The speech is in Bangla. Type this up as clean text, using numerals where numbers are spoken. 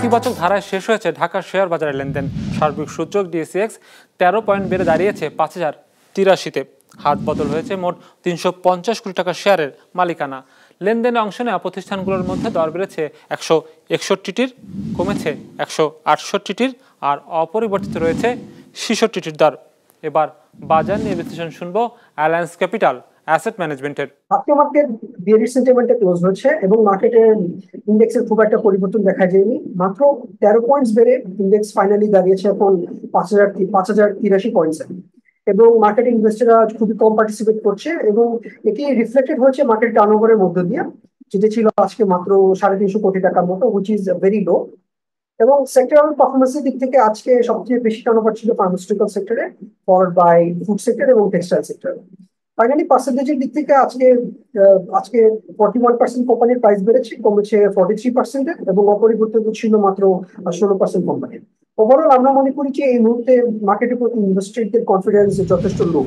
ইতিবাচক ধারায় শেষ হয়েছে ঢাকার শেয়ার বাজারের লেনদেন। সার্বিক সূচক ডিএসইএক্স 13 পয়েন্ট বেড়ে দাঁড়িয়েছে 5083-তে। হাত বদল হয়েছে মোট 350 কোটি টাকা শেয়ারের মালিকানা। লেনদেনে অংশ নেওয়া প্রতিষ্ঠানগুলোর মধ্যে দর বেড়েছে 161টির, কমেছে 168টির, আর অপরিবর্তিত রয়েছে 66টির দর। এবার বাজার নিয়ে বিশ্লেষণ শুনবো অ্যালায়েন্স ক্যাপিটাল অ্যাসেট ম্যানেজমেন্টের। আজকে মার্কেট বিয়ারিশ সেন্টিমেন্টে ক্লোজ হয়েছে এবং মার্কেটের ইন্ডেক্সের খুব একটা পরিবর্তন দেখা যায়নি। মাত্র 13 পয়েন্টস বেড়ে ইন্ডেক্স ফাইনালি দাঁড়িয়েছে এখন 5083 পয়েন্টস। এবং মার্কেট ইনভেস্টররা খুবই কম পার্টিসিপেট করছে এবং এটি রিফ্লেক্টেড হচ্ছে মার্কেট টার্নওভারের মধ্য দিয়ে, যেটি ছিল আজকে মাত্র 350 কোটি টাকার মতো, হুইচ ইজ ভেরি লো। এবং সেক্টরাল পারফরমেন্সের দিক থেকে আজকে সবচেয়ে বেশি টার্নওভার ছিল ফার্মাসিউটিক্যাল সেক্টরে, ফলোড বাই ফুড সেক্টর এবং টেক্সটাইল সেক্টর। ফাইনালি পার্সেন্টেজের দিক থেকে আজকে 41% কোম্পানির প্রাইস বেড়েছে, কমেছে 43%, এবং অপরিবর্তিত ছিল মাত্র 16% কোম্পানির। ওভারঅল আমরা মনে করি যে এই মুহূর্তে মার্কেটের প্রতি ইনভেস্টরদের কনফিডেন্স যথেষ্ট লো।